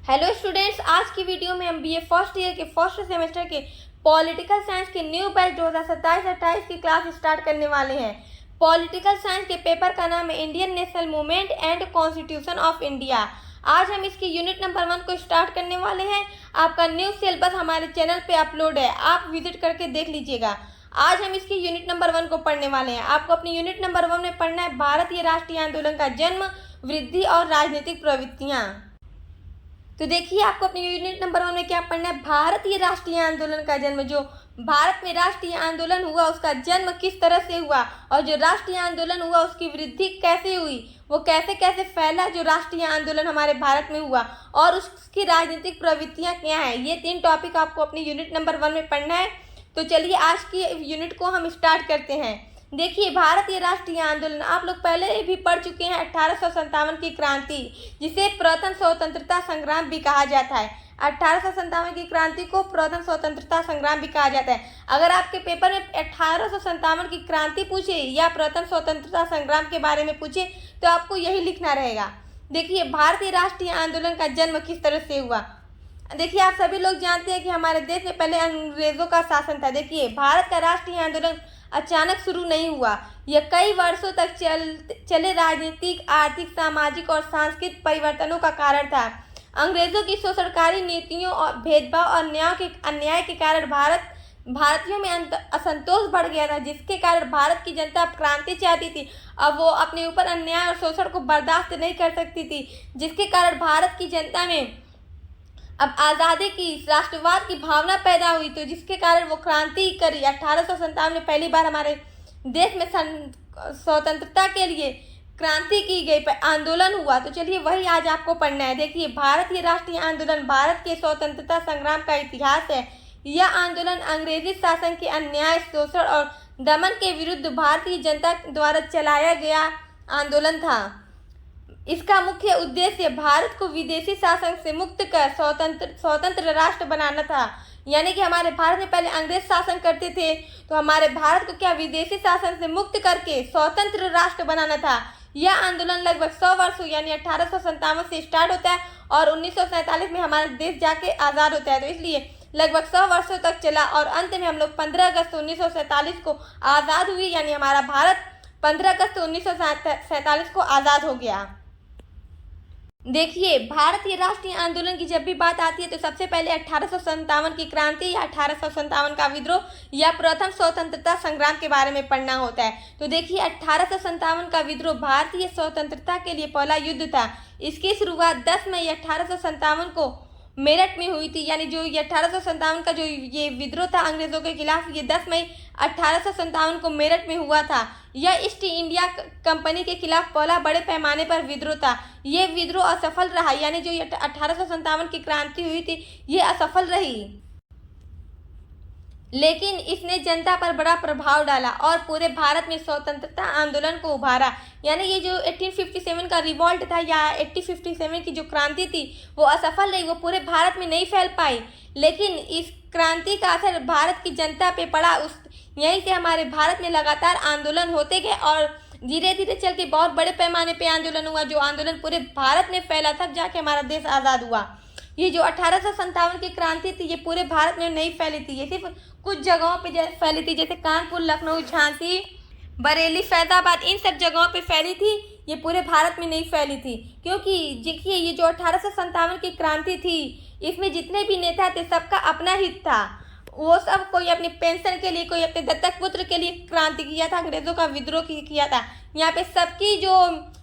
Hello students, आज की video में हम बीए फर्स्ट ईयर के फर्स्ट सेमेस्टर के पॉलिटिकल साइंस के न्यू बैच 2027-28 की क्लास स्टार्ट करने वाले हैं। पॉलिटिकल साइंस के पेपर का नाम है Indian national movement and constitution of India. आज हम इसकी यूनिट नंबर 1 को स्टार्ट करने वाले हैं। आपका न्यू सिलेबस हमारे चैनल पे अपलोड है, आप विजिट करके देख लीजिएगा। आज हम इसकी यूनिट नंबर 1 को पढ़ने वाले हैं। आपको अपनी यूनिट नंबर 1 में पढ़ना है भारतीय राष्ट्रीय आंदोलन का जन्म, वृद्धि और राजनीतिक प्रवृत्तियाँ। तो देखिए, आपको अपनी यूनिट नंबर 1 में क्या पढ़ना है, भारतीय राष्ट्रीय आंदोलन का जन्म। जो भारत में राष्ट्रीय आंदोलन हुआ उसका जन्म किस तरह से हुआ, और जो राष्ट्रीय आंदोलन हुआ उसकी वृद्धि कैसे हुई, वो कैसे कैसे फैला जो राष्ट्रीय आंदोलन हमारे भारत में हुआ, और उसकी राजनीतिक प्रवृत्तियां क्या हैं। ये 3 टॉपिक आपको अपनी यूनिट नंबर 1 में पढ़ना है। तो चलिए आज की यूनिट को हम स्टार्ट करते हैं। देखिए, भारतीय राष्ट्रीय आंदोलन आप लोग पहले भी पढ़ चुके हैं। 1857 की क्रांति, जिसे प्रथम स्वतंत्रता संग्राम भी कहा जाता है। 1857 की क्रांति को प्रथम स्वतंत्रता संग्राम भी कहा जाता है। अगर आपके पेपर में 1857 की क्रांति पूछे या प्रथम स्वतंत्रता संग्राम के बारे में पूछे तो आपको यही लिखना रहेगा। देखिए, भारतीय राष्ट्रीय आंदोलन का जन्म किस तरह से हुआ। देखिए, आप सभी लोग जानते हैं कि हमारे देश में पहले अंग्रेजों का शासन था। देखिए, भारत का राष्ट्रीय आंदोलन अचानक शुरू नहीं हुआ, यह कई वर्षों तक चले राजनीतिक, आर्थिक, सामाजिक और सांस्कृतिक परिवर्तनों का कारण था। अंग्रेजों की शोषणकारी नीतियों और भेदभाव और अन्याय के कारण भारतीयों में असंतोष बढ़ गया था, जिसके कारण भारत की जनता क्रांति चाहती थी। अब वो अपने ऊपर अन्याय और शोषण को बर्दाश्त नहीं कर सकती थी, जिसके कारण भारत की जनता में अब आज़ादी की, राष्ट्रवाद की भावना पैदा हुई। तो जिसके कारण वो क्रांति करी। 1857 में पहली बार हमारे देश में स्वतंत्रता के लिए क्रांति की गई, आंदोलन हुआ। तो चलिए वही आज आपको पढ़ना है। देखिए, भारतीय राष्ट्रीय आंदोलन भारत के स्वतंत्रता संग्राम का इतिहास है। यह आंदोलन अंग्रेजी शासन के अन्याय, शोषण और दमन के विरुद्ध भारतीय जनता द्वारा चलाया गया आंदोलन था। इसका मुख्य उद्देश्य भारत को विदेशी शासन से मुक्त कर स्वतंत्र राष्ट्र बनाना था। यानी कि हमारे भारत में पहले अंग्रेज शासन करते थे, तो हमारे भारत को क्या विदेशी शासन से मुक्त करके स्वतंत्र राष्ट्र बनाना था। यह आंदोलन लगभग 100 वर्षों यानी 1857 से स्टार्ट होता है और 1947 में हमारा देश जाके आज़ाद होता है। तो इसलिए लगभग 100 वर्षों तक चला और अंत में हम लोग 15 अगस्त 1947 को आज़ाद हुई, यानी हमारा भारत 15 अगस्त 1947 को आज़ाद हो गया। देखिए, भारतीय राष्ट्रीय आंदोलन की जब भी बात आती है तो सबसे पहले 1857 की क्रांति या 1857 का विद्रोह या प्रथम स्वतंत्रता संग्राम के बारे में पढ़ना होता है। तो देखिए, 1857 का विद्रोह भारतीय स्वतंत्रता के लिए पहला युद्ध था। इसकी शुरुआत 10 मई 1857 को मेरठ में हुई थी। यानी जो ये 1857 का जो ये विद्रोह था अंग्रेजों के खिलाफ, ये 10 मई 1857 को मेरठ में हुआ था। यह ईस्ट इंडिया कंपनी के खिलाफ पहला बड़े पैमाने पर विद्रोह था। ये विद्रोह असफल रहा, यानी जो ये 1857 की क्रांति हुई थी ये असफल रही, लेकिन इसने जनता पर बड़ा प्रभाव डाला और पूरे भारत में स्वतंत्रता आंदोलन को उभारा। यानी ये जो 1857 का रिवॉल्ट था या 1857 की जो क्रांति थी वो असफल रही, वो पूरे भारत में नहीं फैल पाई, लेकिन इस क्रांति का असर भारत की जनता पे पड़ा। यहीं से हमारे भारत में लगातार आंदोलन होते गए और धीरे धीरे चल के बहुत बड़े पैमाने पे आंदोलन हुआ। जो आंदोलन पूरे भारत में फैला, तब जाके हमारा देश आज़ाद हुआ। ये जो 1857 की क्रांति थी ये पूरे भारत में नहीं फैली थी, ये सिर्फ कुछ जगहों पे फैली थी, जैसे कानपुर, लखनऊ, झांसी, बरेली, फैजाबाद, इन सब जगहों पे फैली थी। ये पूरे भारत में नहीं फैली थी, क्योंकि देखिए ये जो 1857 की क्रांति थी इसमें जितने भी नेता थे सबका अपना हित था। वो सब कोई अपनी पेंशन के लिए, कोई अपने दत्तक पुत्र के लिए क्रांति किया था, अंग्रेजों का विद्रोह किया था। यहाँ पे सबकी जो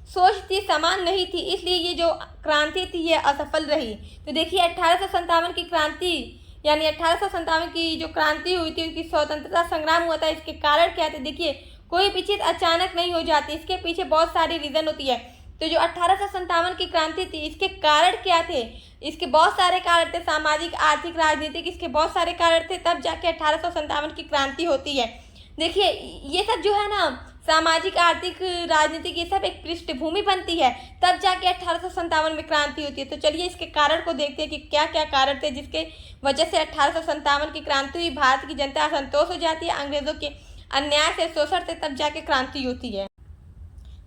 सोच थी समान नहीं थी, इसलिए ये जो क्रांति थी ये असफल रही। तो देखिए, 1857 की क्रांति यानी 1857 की जो क्रांति हुई थी उसकी स्वतंत्रता संग्राम हुआ था। इसके कारण क्या थे। देखिए, कोई भी चीज़ अचानक नहीं हो जाती, इसके पीछे बहुत सारी रीज़न होती है। तो जो 1857 की क्रांति थी इसके कारण क्या थे, इसके बहुत सारे कारण थे, सामाजिक, आर्थिक, राजनीतिक, इसके बहुत सारे कारण थे, तब जाके 1857 की क्रांति होती है। देखिए, ये सब जो है ना सामाजिक, आर्थिक, राजनीतिक, ये सब एक पृष्ठभूमि बनती है, तब जाके 1857 में क्रांति होती है। तो चलिए इसके कारण को देखते हैं कि क्या क्या कारण थे जिसके वजह से 1857 की क्रांति हुई। भारत की जनता असंतोष हो जाती है अंग्रेजों के अन्याय से, शोषण से, तब जाके क्रांति होती है।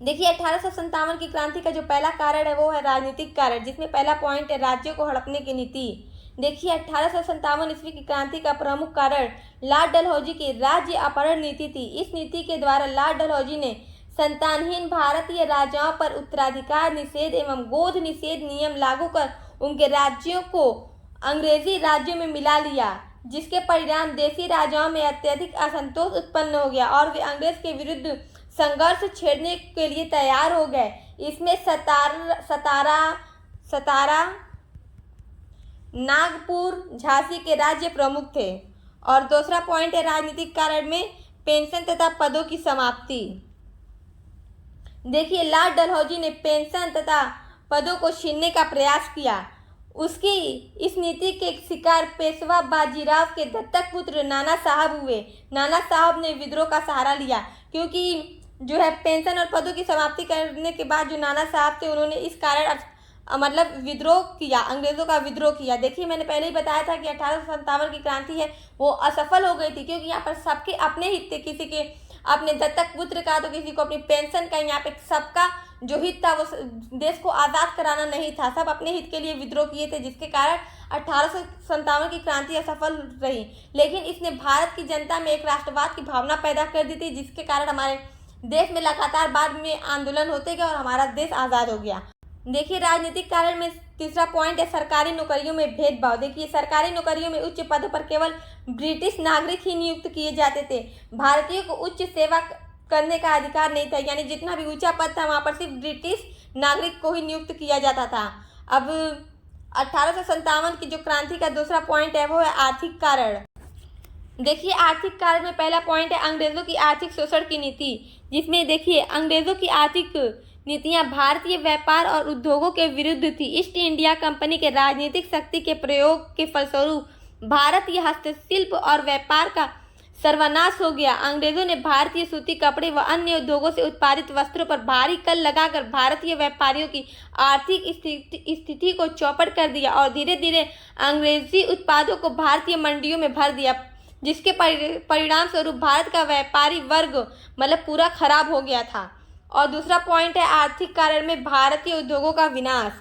देखिए 1857 की क्रांति का जो पहला कारण है वो है राजनीतिक कारण, जिसमें पहला पॉइंट है राज्यों को हड़पने की नीति। देखिए 1857 ईस्वी की क्रांति का प्रमुख कारण लॉर्ड डलहौजी की राज्य अपहरण नीति थी। इस नीति के द्वारा लॉर्ड डलहौजी ने संतानहीन भारतीय राजाओं पर उत्तराधिकार निषेध एवं गोद निषेध नियम लागू कर उनके राज्यों को अंग्रेजी राज्यों में मिला लिया, जिसके परिणाम देसी राजाओं में अत्यधिक असंतोष उत्पन्न हो गया और वे अंग्रेज के विरुद्ध संघर्ष छेड़ने के लिए तैयार हो गए। इसमें सतारा, नागपुर, झांसी के राज्य प्रमुख थे। और दूसरा पॉइंट है राजनीतिक कारण में पेंशन तथा पदों की समाप्ति। देखिए लॉर्ड डलहौजी ने पेंशन तथा पदों को छीनने का प्रयास किया। उसकी इस नीति के शिकार पेशवा बाजीराव के दत्तक पुत्र नाना साहब हुए। नाना साहब ने विद्रोह का सहारा लिया, क्योंकि जो है पेंशन और पदों की समाप्ति करने के बाद जो नाना साहब थे उन्होंने इस कारण मतलब विद्रोह किया, अंग्रेजों का विद्रोह किया। देखिए मैंने पहले ही बताया था कि 1857 की क्रांति है वो असफल हो गई थी, क्योंकि यहाँ पर सबके अपने हित थे, किसी के अपने दत्तक पुत्र का तो किसी को अपनी पेंशन का। यहाँ पे सबका जो हित था वो देश को आज़ाद कराना नहीं था, सब अपने हित के लिए विद्रोह किए थे, जिसके कारण 1857 की क्रांति असफल रही। लेकिन इसने भारत की जनता में एक राष्ट्रवाद की भावना पैदा कर दी थी, जिसके कारण हमारे देश में लगातार बाद में आंदोलन होते गए और हमारा देश आज़ाद हो गया। देखिए राजनीतिक कारण में तीसरा पॉइंट है सरकारी नौकरियों में भेदभाव। देखिए सरकारी नौकरियों में उच्च पदों पर केवल ब्रिटिश नागरिक ही नियुक्त किए जाते थे। भारतीयों को उच्च सेवा करने का अधिकार नहीं था, यानी जितना भी ऊंचा पद था वहाँ पर सिर्फ ब्रिटिश नागरिक को ही नियुक्त किया जाता था। अब 1857 की जो क्रांति का दूसरा पॉइंट है वो है आर्थिक कारण। देखिए आर्थिक कारण में पहला पॉइंट है अंग्रेजों की आर्थिक शोषण की नीति, जिसमें देखिए अंग्रेजों की आर्थिक नीतियां भारतीय व्यापार और उद्योगों के विरुद्ध थी। ईस्ट इंडिया कंपनी के राजनीतिक शक्ति के प्रयोग के फलस्वरूप भारतीय हस्तशिल्प और व्यापार का सर्वनाश हो गया। अंग्रेजों ने भारतीय सूती कपड़े व अन्य उद्योगों से उत्पादित वस्त्रों पर भारी कर लगाकर भारतीय व्यापारियों की आर्थिक स्थिति को चौपट कर दिया और धीरे धीरे अंग्रेजी उत्पादों को भारतीय मंडियों में भर दिया, जिसके परिणाम स्वरूप भारत का व्यापारी वर्ग मतलब पूरा खराब हो गया था। और दूसरा पॉइंट है आर्थिक कारण में भारतीय उद्योगों का विनाश।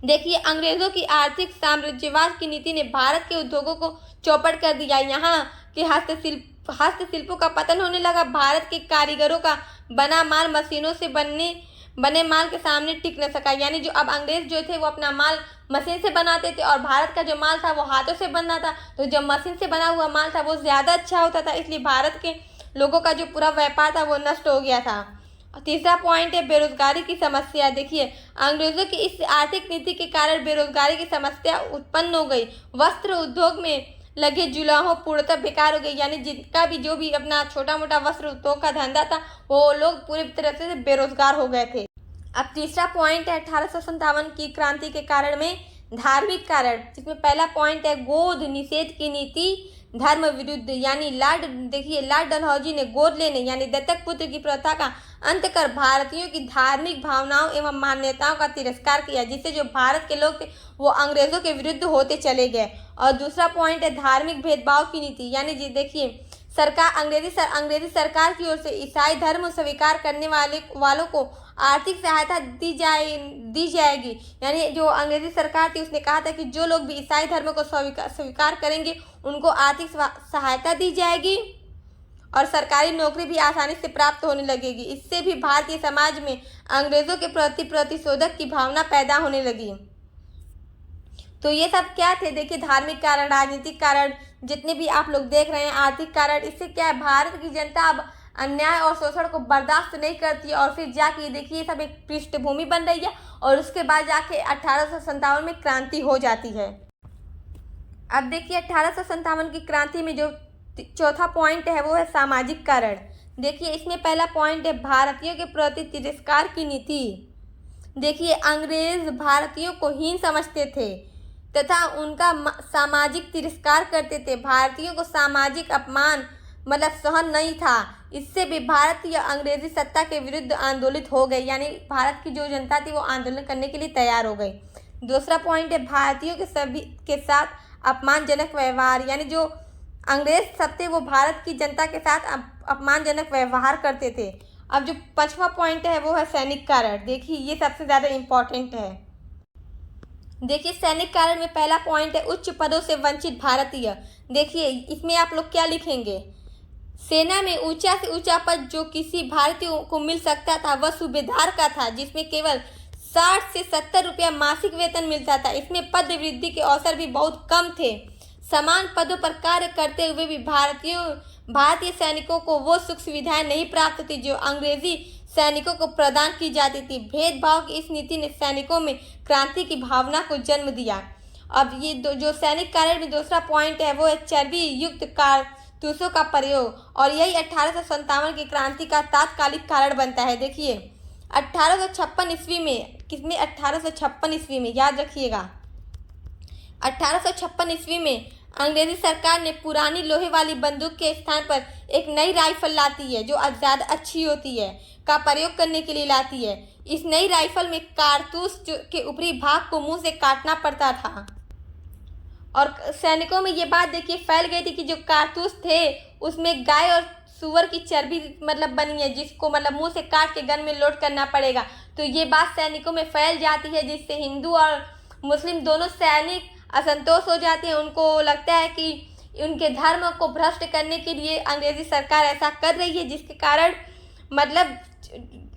देखिए अंग्रेजों की आर्थिक साम्राज्यवाद की नीति ने भारत के उद्योगों को चौपट कर दिया। यहाँ के हस्तशिल्पों का पतन होने लगा। भारत के कारीगरों का बना माल मशीनों से बने माल के सामने टिक न सका, यानी जो अब अंग्रेज जो थे वो अपना माल मशीन से बनाते थे और भारत का जो माल था वो हाथों से बनना था। तो जब मशीन से बना हुआ माल था वो ज़्यादा अच्छा होता था, इसलिए भारत के लोगों का जो पूरा व्यापार था वो नष्ट हो गया था। तीसरा पॉइंट है बेरोजगारी की समस्या। देखिए अंग्रेजों की इस आर्थिक नीति के कारण बेरोजगारी की समस्या उत्पन्न हो गई। वस्त्र उद्योग में लगे जुलाहों पूर्णतः बेकार हो गई, यानी जिनका भी जो भी अपना छोटा मोटा वस्त्र उद्योग का धंधा था वो लोग पूरी तरह से बेरोजगार हो गए थे। अब तीसरा पॉइंट है 1857 की क्रांति के कारण में धार्मिक कारण, जिसमें पहला पॉइंट है गोद निषेध की नीति धर्म विरुद्ध, यानी लॉर्ड डलहौजी ने गोद लेने यानी दत्तक पुत्र की प्रथा का अंत कर भारतीयों की धार्मिक भावनाओं एवं मान्यताओं का तिरस्कार किया, जिससे जो भारत के लोग थे वो अंग्रेजों के विरुद्ध होते चले गए। और दूसरा पॉइंट है धार्मिक भेदभाव की नीति, यानी देखिए अंग्रेजी सरकार की ओर से ईसाई धर्म स्वीकार करने वालों को आर्थिक सहायता दी जाएगी। यानी जो अंग्रेजी सरकार थी उसने कहा था कि जो लोग भी ईसाई धर्म को स्वीकार करेंगे उनको आर्थिक सहायता दी जाएगी और सरकारी नौकरी भी आसानी से प्राप्त होने लगेगी। इससे भी भारतीय समाज में अंग्रेजों के प्रति प्रतिशोधक की भावना पैदा होने लगी। तो ये सब क्या थे? देखिए धार्मिक कारण, राजनीतिक कारण, जितने भी आप लोग देख रहे हैं, आर्थिक कारण। इससे क्या है, भारत की जनता अब अन्याय और शोषण को बर्दाश्त नहीं करती है और फिर जाके देखिए सब एक पृष्ठभूमि बन रही है और उसके बाद जाके 1857 में क्रांति हो जाती है। अब देखिए 1857 की क्रांति में जो चौथा पॉइंट है वो है सामाजिक कारण। देखिए इसमें पहला पॉइंट है भारतीयों के प्रति तिरस्कार की नीति। देखिए अंग्रेज भारतीयों को हीन समझते थे तथा उनका सामाजिक तिरस्कार करते थे। भारतीयों को सामाजिक अपमान मतलब सहन नहीं था। इससे भी भारतीय अंग्रेजी सत्ता के विरुद्ध आंदोलित हो गए, यानी भारत की जो जनता थी वो आंदोलन करने के लिए तैयार हो गई। दूसरा पॉइंट है भारतीयों के साथ अपमानजनक व्यवहार, यानी जो अंग्रेज सब थे वो भारत की जनता के साथ अपमानजनक व्यवहार करते थे। अब जो 5वां पॉइंट है वो है सैनिक कारण। देखिए ये सबसे ज़्यादा इम्पोर्टेंट है। देखिए सैनिक कारण में पहला पॉइंट है उच्च पदों से वंचित भारतीय। देखिए इसमें आप लोग क्या लिखेंगे, सेना में ऊंचा से ऊंचा पद जो किसी भारतीय को मिल सकता था वह सूबेदार का था, जिसमें केवल 60 से 70 रुपया मासिक वेतन मिलता था। इसमें पद वृद्धि के अवसर भी बहुत कम थे। समान पदों पर कार्य करते हुए भी भारतीय सैनिकों को वो सुख सुविधाएं नहीं प्राप्त थी जो अंग्रेजी सैनिकों को प्रदान की जाती थी। भेदभाव की इस नीति ने सैनिकों में क्रांति की भावना को जन्म दिया। अब ये जो सैनिक कारण में दूसरा पॉइंट है वो है चर्बी युक्त कारतूसों का प्रयोग, और यही 1857 की क्रांति का तात्कालिक कारण बनता है। देखिए 1856 ईस्वी में, किसमें, 1856 ईस्वी में, याद रखिएगा 1856 ईस्वी में अंग्रेजी सरकार ने पुरानी लोहे वाली बंदूक के स्थान पर एक नई राइफल लाती है जो ज़्यादा अच्छी होती है का प्रयोग करने के लिए लाती है। इस नई राइफल में कारतूस के ऊपरी भाग को मुंह से काटना पड़ता था, और सैनिकों में ये बात देखिए फैल गई थी कि जो कारतूस थे उसमें गाय और सुअर की चर्बी बनी है, जिसको मुंह से काट के गन में लोड करना पड़ेगा। तो ये बात सैनिकों में फैल जाती है, जिससे हिंदू और मुस्लिम दोनों सैनिक असंतोष हो जाते हैं। उनको लगता है कि उनके धर्म को भ्रष्ट करने के लिए अंग्रेजी सरकार ऐसा कर रही है, जिसके कारण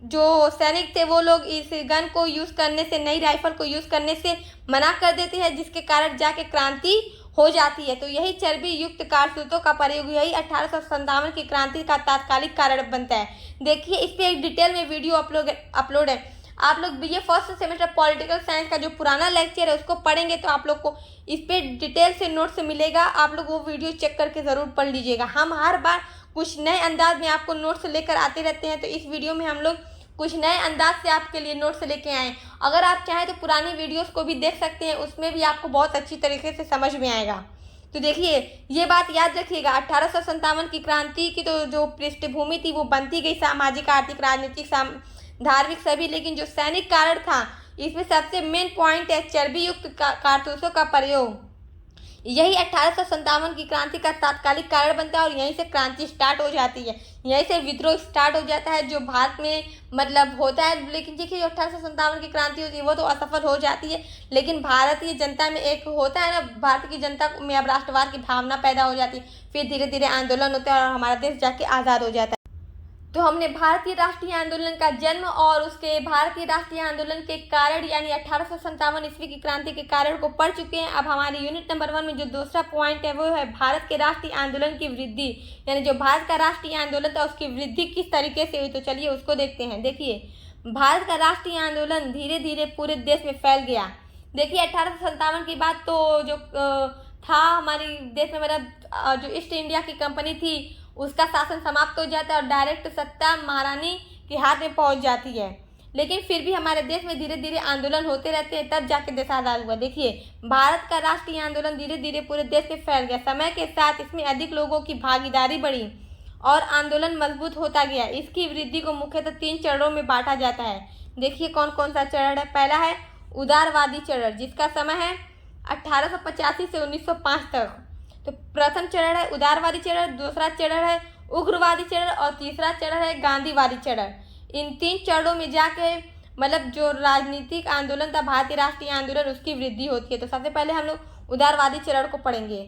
जो सैनिक थे वो लोग इस गन को यूज़ करने से, नई राइफल को यूज़ करने से मना कर देते हैं, जिसके कारण जाके क्रांति हो जाती है। तो यही चर्बी युक्त कारतूसों का प्रयोग, यही 1857 की क्रांति का तात्कालिक कारण बनता है। देखिए इस पर एक डिटेल में वीडियो अपलोड है। आप लोग BA first semester political science का जो पुराना लेक्चर है उसको पढ़ेंगे तो आप लोग को इस पे डिटेल से नोट्स मिलेगा। आप लोग वो वीडियो चेक करके ज़रूर पढ़ लीजिएगा। हम हर बार कुछ नए अंदाज में आपको नोट्स लेकर आते रहते हैं, तो इस वीडियो में हम लोग कुछ नए अंदाज से आपके लिए नोट्स लेके आए। अगर आप चाहें तो पुरानी वीडियोस को भी देख सकते हैं, उसमें भी आपको बहुत अच्छी तरीके से समझ में आएगा। तो देखिए ये बात याद रखिएगा, 1857 की क्रांति की तो जो पृष्ठभूमि थी वो बनती गई सामाजिक, आर्थिक, राजनीतिक, धार्मिक सभी, लेकिन जो सैनिक कारण था इसमें सबसे मेन पॉइंट है चर्बी युक्त कारतूसों का प्रयोग। यही 1857 की क्रांति का तात्कालिक कारण बनता है और यहीं से क्रांति स्टार्ट हो जाती है, यहीं से विद्रोह स्टार्ट हो जाता है जो भारत में होता है। लेकिन देखिए जो 1857 की क्रांति होती है वो तो असफल हो जाती है, लेकिन भारतीय जनता में एक होता है ना, भारत की जनता में अब राष्ट्रवाद की भावना पैदा हो जाती है। फिर धीरे धीरे आंदोलन होता है और हमारा देश जाके आज़ाद हो जाता है। तो हमने भारतीय राष्ट्रीय आंदोलन का जन्म और उसके भारतीय राष्ट्रीय आंदोलन के कारण यानी 1857 ईस्वी की क्रांति के कारण को पढ़ चुके हैं। अब हमारे यूनिट नंबर 1 में जो दूसरा पॉइंट है वो है भारत के राष्ट्रीय आंदोलन की वृद्धि, यानी जो भारत का राष्ट्रीय आंदोलन था उसकी वृद्धि किस तरीके से हुई। तो चलिए उसको देखते हैं। देखिए भारत का राष्ट्रीय आंदोलन धीरे धीरे पूरे देश में फैल गया। देखिए 1857 की बात तो जो था हमारे देश में, जो ईस्ट इंडिया की कंपनी थी उसका शासन समाप्त हो जाता है और डायरेक्ट सत्ता महारानी के हाथ में पहुंच जाती है। लेकिन फिर भी हमारे देश में धीरे धीरे आंदोलन होते रहते हैं, तब जाके देश आज़ाद हुआ। देखिए भारत का राष्ट्रीय आंदोलन धीरे धीरे पूरे देश में फैल गया। समय के साथ इसमें अधिक लोगों की भागीदारी बढ़ी और आंदोलन मजबूत होता गया। इसकी वृद्धि को मुख्यतः 3 चरणों में बांटा जाता है। देखिए कौन कौन सा चरण है। पहला है उदारवादी चरण, जिसका समय है 1885 से 1905 तक। तो प्रथम चरण है उदारवादी चरण, दूसरा चरण है उग्रवादी चरण और तीसरा चरण है गांधीवादी चरण। इन 3 चरणों में जाके जो राजनीतिक आंदोलन था, भारतीय राष्ट्रीय आंदोलन, उसकी वृद्धि होती है। तो सबसे पहले हम लोग उदारवादी चरण को पढ़ेंगे।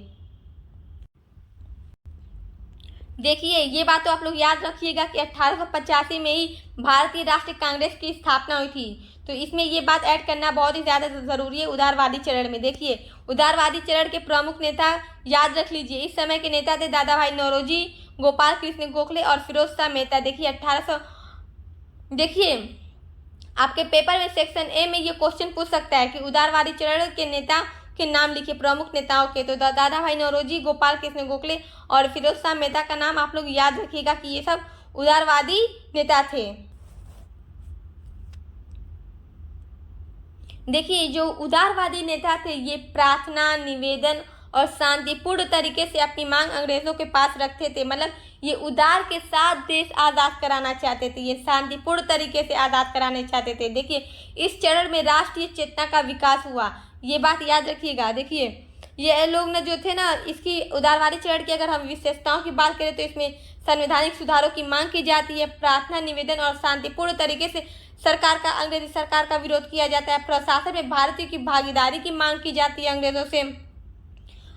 देखिए ये बात तो आप लोग याद रखिएगा कि 1885 में ही भारतीय राष्ट्रीय कांग्रेस की स्थापना हुई थी। तो इसमें ये बात ऐड करना बहुत ही ज़्यादा ज़रूरी है उदारवादी चरण में। देखिए उदारवादी चरण के प्रमुख नेता याद रख लीजिए। इस समय के नेता थे दादा भाई नौरोजी, गोपाल कृष्ण गोखले और फिरोज शाह मेहता। देखिए आपके पेपर में सेक्शन ए में ये क्वेश्चन पूछ सकता है कि उदारवादी चरण के नेता के नाम लिखिए, प्रमुख नेताओं के। तो दादा भाई नौरोजी, गोपाल कृष्ण गोखले और फिरोज शाह मेहता का नाम आप लोग याद रखिएगा कि ये सब उदारवादी नेता थे। देखिए जो उदारवादी नेता थे ये प्रार्थना, निवेदन और शांतिपूर्ण तरीके से अपनी मांग अंग्रेजों के पास रखते थे। ये उदार के साथ देश आज़ाद कराना चाहते थे, ये शांतिपूर्ण तरीके से आज़ाद कराने चाहते थे। देखिए इस चरण में राष्ट्रीय चेतना का विकास हुआ, ये बात याद रखिएगा। देखिए ये लोग जो थे ना, इसकी उदारवादी चरण की अगर हम विशेषताओं की बात करें तो इसमें संवैधानिक सुधारों की मांग की जाती है। प्रार्थना निवेदन और शांतिपूर्ण तरीके से अंग्रेजी सरकार का विरोध किया जाता है। प्रशासन में भारतीयों की भागीदारी की मांग की जाती है अंग्रेजों से,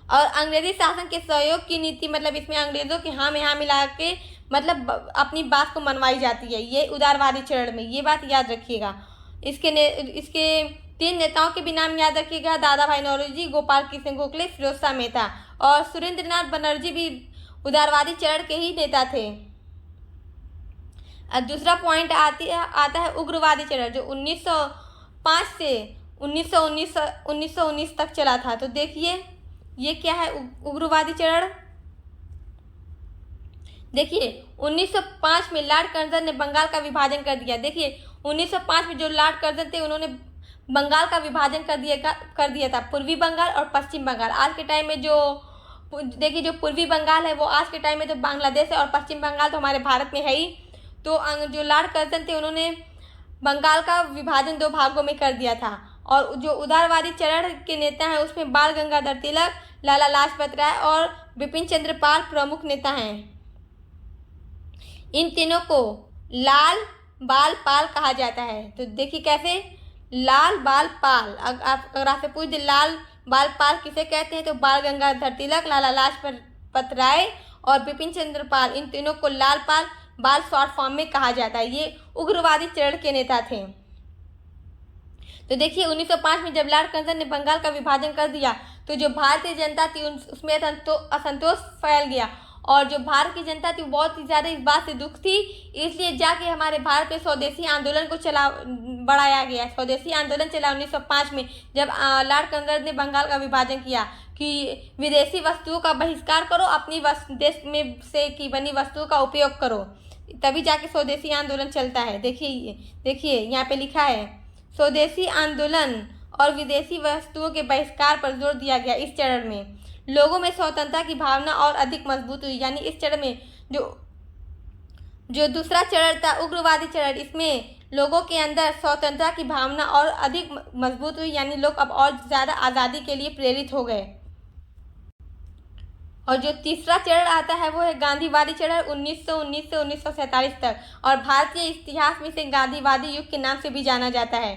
और अंग्रेजी शासन के सहयोग की नीति, मतलब इसमें अंग्रेजों के हाँ में हाँ मिला के मतलब अपनी बात को मनवाई जाती है, ये उदारवादी चरण में, ये बात याद रखिएगा। इसके 3 नेताओं के भी नाम याद रखिएगा, दादा भाई नौरोजी, गोपाल कृष्ण गोखले, फिरोज शाह मेहता, और सुरेंद्रनाथ बनर्जी भी उदारवादी चरण के ही नेता थे। दूसरा पॉइंट आता है उग्रवादी चरण, जो 1905 से 1919 तक चला था। तो देखिए ये क्या है उग्रवादी चरण। देखिए 1905 में लॉर्ड कर्जन ने बंगाल का विभाजन कर दिया। देखिए 1905 में जो लॉर्ड कर्जन थे उन्होंने बंगाल का विभाजन कर दिया था, पूर्वी बंगाल और पश्चिम बंगाल। आज के टाइम में जो देखिए जो पूर्वी बंगाल है वो आज के टाइम में तो बांग्लादेश है, और पश्चिम बंगाल तो हमारे भारत में है ही। तो जो लॉर्ड कर्जन थे उन्होंने बंगाल का विभाजन 2 भागों में कर दिया था। और जो उदारवादी चरण के नेता हैं उसमें बाल गंगाधर तिलक, लाला लाजपत राय और बिपिन चंद्र पाल प्रमुख नेता हैं। इन तीनों को लाल बाल पाल कहा जाता है। तो देखिए कैसे, लाल बाल पाल। अगर आपसे पूछ दे लाल बाल पाल किसे कहते हैं, तो बाल गंगाधर तिलक, लाला लाजपत राय और बिपिन चंद्र पाल, इन तीनों को लाल पाल बाल शॉर्ट फॉर्म में कहा जाता है। ये उग्रवादी चरण के नेता थे। तो देखिए 1905 में जब लॉर्ड कर्जन ने बंगाल का विभाजन कर दिया तो जो भारतीय जनता थी उसमें असंतोष फैल गया, और जो भारत की जनता थी वो बहुत ही ज़्यादा इस बात से दुख थी। इसलिए जाके हमारे भारत में स्वदेशी आंदोलन को बढ़ाया गया। स्वदेशी आंदोलन चला 1905 में, जब लॉर्ड कर्जन ने बंगाल का विभाजन किया कि विदेशी वस्तुओं का बहिष्कार करो, अपनी देश में से की बनी वस्तुओं का उपयोग करो, तभी जाके स्वदेशी आंदोलन चलता है। देखिए यहाँ पे लिखा है स्वदेशी आंदोलन और विदेशी वस्तुओं के बहिष्कार पर जोर दिया गया। इस चरण में लोगों में स्वतंत्रता की भावना और अधिक मजबूत हुई। यानी इस चरण में जो दूसरा चरण था उग्रवादी चरण, इसमें लोगों के अंदर स्वतंत्रता की भावना और अधिक मजबूत हुई, यानी लोग अब और ज़्यादा आज़ादी के लिए प्रेरित हो गए। और जो तीसरा चरण आता है वो है गांधीवादी चरण, 1919 से 1947 तक, और भारतीय इतिहास में इसे गांधीवादी युग के नाम से भी जाना जाता है,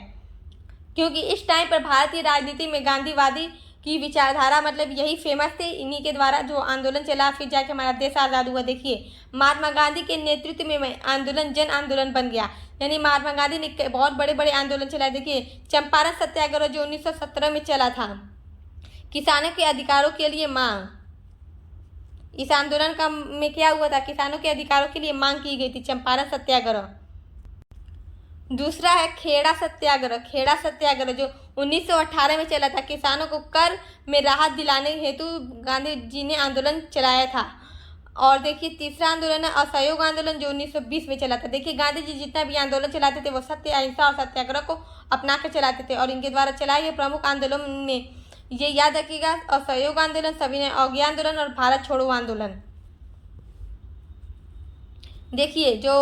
क्योंकि इस टाइम पर भारतीय राजनीति में गांधीवादी की विचारधारा मतलब यही फेमस थे। इन्हीं के द्वारा जो आंदोलन चला, फिर जाके हमारा देश आज़ाद हुआ। देखिए महात्मा गांधी के नेतृत्व में आंदोलन जन आंदोलन बन गया, यानी महात्मा गांधी ने बहुत बड़े बड़े आंदोलन चलाए। देखिए चंपारण सत्याग्रह जो 1917 में चला था, किसानों के अधिकारों के लिए मांग। इस आंदोलन में क्या हुआ था, किसानों के अधिकारों के लिए मांग की गई थी, चंपारण सत्याग्रह। दूसरा है खेड़ा सत्याग्रह जो 1918 में चला था। किसानों को कर में राहत दिलाने हेतु गांधी जी ने आंदोलन चलाया था। और देखिए तीसरा आंदोलन है असहयोग आंदोलन जो 1920 में चला था। देखिए गांधी जी जितना भी आंदोलन चलाते थे वो सत्य, अहिंसा और सत्याग्रह को अपना कर चलाते थे, और इनके द्वारा चलाए गए प्रमुख आंदोलन में ये याद रखिएगा असहयोग आंदोलन, सविनय अवज्ञा आंदोलन और भारत छोड़ो आंदोलन। देखिए जो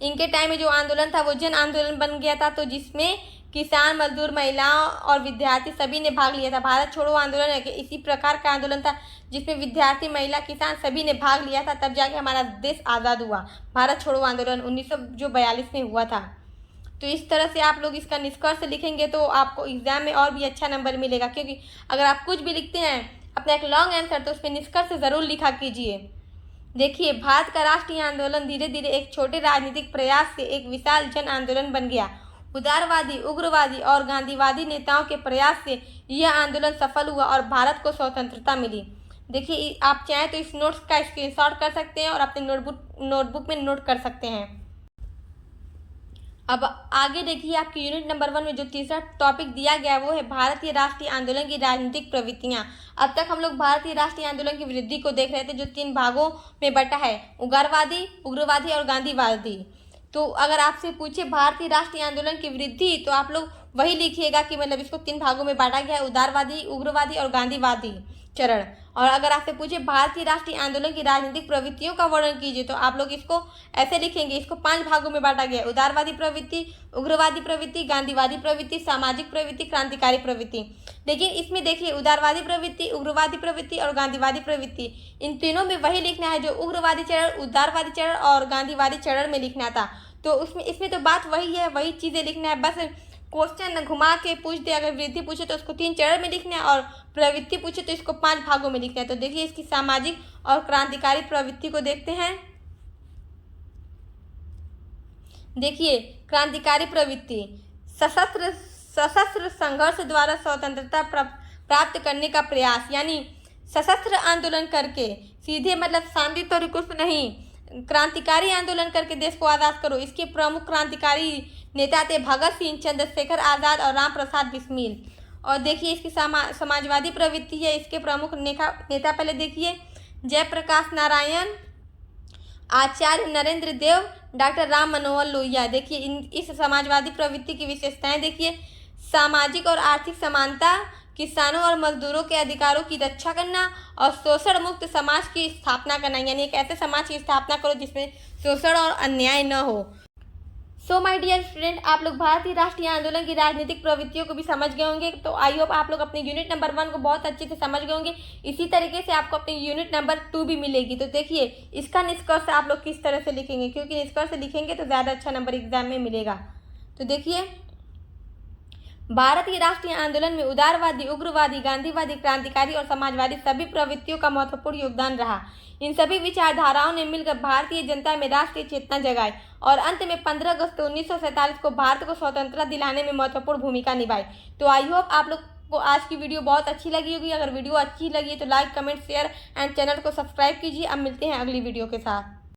इनके टाइम में जो आंदोलन था वो जन आंदोलन बन गया था, तो जिसमें किसान, मजदूर, महिलाओं और विद्यार्थी सभी ने भाग लिया था। भारत छोड़ो आंदोलन इसी प्रकार का आंदोलन था जिसमें विद्यार्थी, महिला, किसान सभी ने भाग लिया था, तब जाके हमारा देश आज़ाद हुआ। भारत छोड़ो आंदोलन 1942 में हुआ था। तो इस तरह से आप लोग इसका निष्कर्ष लिखेंगे तो आपको एग्जाम में और भी अच्छा नंबर मिलेगा, क्योंकि अगर आप कुछ भी लिखते हैं अपना एक लॉन्ग आंसर तो उसमें निष्कर्ष ज़रूर लिखा कीजिए। देखिए भारत का राष्ट्रीय आंदोलन धीरे धीरे एक छोटे राजनीतिक प्रयास से एक विशाल जन आंदोलन बन गया। उदारवादी, उग्रवादी और गांधीवादी नेताओं के प्रयास से यह आंदोलन सफल हुआ और भारत को स्वतंत्रता मिली। देखिए आप चाहें तो इस नोट्स का स्क्रीनशॉट कर सकते हैं और अपने नोटबुक में नोट कर सकते हैं। अब आगे देखिए आपकी यूनिट नंबर 1 में जो तीसरा टॉपिक दिया गया है वो है भारतीय राष्ट्रीय आंदोलन की राजनीतिक प्रवृत्तियाँ। अब तक हम लोग भारतीय राष्ट्रीय आंदोलन की वृद्धि को देख रहे थे जो 3 भागों में बटा है, उग्रवादी, उग्रवादी और गांधीवादी। तो अगर आपसे पूछे भारतीय राष्ट्रीय आंदोलन की वृद्धि तो आप लोग वही लिखिएगा कि मतलब इसको 3 भागों में बांटा गया है, उदारवादी, उग्रवादी और गांधीवादी। चरण। और अगर आपसे पूछे भारतीय राष्ट्रीय आंदोलन की राजनीतिक प्रवृत्तियों का वर्णन कीजिए, तो आप लोग इसको ऐसे लिखेंगे। इसको 5 भागों में बांटा गया है: उदारवादी प्रवृत्ति, उग्रवादी प्रवृत्ति, गांधीवादी प्रवृत्ति, सामाजिक प्रवृत्ति, क्रांतिकारी प्रवृत्ति। लेकिन इसमें देखिए, उदारवादी प्रवृत्ति, उग्रवादी प्रवृत्ति और गांधीवादी प्रवृत्ति, इन तीनों में वही लिखना है जो उग्रवादी चरण, उदारवादी चरण और गांधीवादी चरण में लिखना था। तो इसमें तो बात वही है, वही चीज़ें लिखना है। बस क्वेश्चन घुमा के पूछ दे, अगर वृद्धि पूछे तो उसको 3 चरण में लिखना है और प्रवृत्ति पूछे तो इसको 5 भागों में लिखना है। तो देखिए, इसकी सामाजिक और क्रांतिकारी प्रवृत्ति को देखते हैं। देखिए, क्रांतिकारी प्रवृत्ति, सशस्त्र संघर्ष द्वारा स्वतंत्रता प्राप्त करने का प्रयास, यानी सशस्त्र आंदोलन करके, सीधे मतलब शांति तरीकों से नहीं, क्रांतिकारी आंदोलन करके देश को आज़ाद करो। इसके प्रमुख क्रांतिकारी नेता थे भगत सिंह, चंद्रशेखर आज़ाद और राम प्रसाद बिस्मिल। और देखिए, इसकी समाजवादी प्रवृत्ति है। इसके प्रमुख नेता पहले देखिए, जयप्रकाश नारायण, आचार्य नरेंद्र देव, डॉक्टर राम मनोहर लोहिया। देखिए, इस समाजवादी प्रवृत्ति की विशेषताएं देखिए: सामाजिक और आर्थिक समानता, किसानों और मजदूरों के अधिकारों की रक्षा करना और शोषण मुक्त समाज की स्थापना करना, यानी एक ऐसे समाज की स्थापना करो जिसमें शोषण और अन्याय न हो। सो माय डियर स्टूडेंट, आप लोग भारतीय राष्ट्रीय आंदोलन की राजनीतिक प्रवृत्तियों को भी समझ गए होंगे। तो आई होप आप लोग अपने यूनिट नंबर 1 को बहुत अच्छे से समझ गए होंगे। इसी तरीके से आपको अपनी यूनिट नंबर 2 भी मिलेगी। तो देखिए, इसका निष्कर्ष आप लोग किस तरह से लिखेंगे, क्योंकि निष्कर्ष लिखेंगे तो ज़्यादा अच्छा नंबर एग्जाम में मिलेगा। तो देखिए, भारतीय राष्ट्रीय आंदोलन में उदारवादी, उग्रवादी, गांधीवादी, क्रांतिकारी और समाजवादी सभी प्रवृत्तियों का महत्वपूर्ण योगदान रहा। इन सभी विचारधाराओं ने मिलकर भारतीय जनता में राष्ट्रीय चेतना जगाई और अंत में 15 अगस्त 1947 को भारत को स्वतंत्रता दिलाने में महत्वपूर्ण भूमिका निभाई। तो आई होप आप लोग को आज की वीडियो बहुत अच्छी लगी होगी। अगर वीडियो अच्छी लगी है तो like, comment, share and channel को सब्सक्राइब कीजिए। अब मिलते हैं अगली वीडियो के साथ।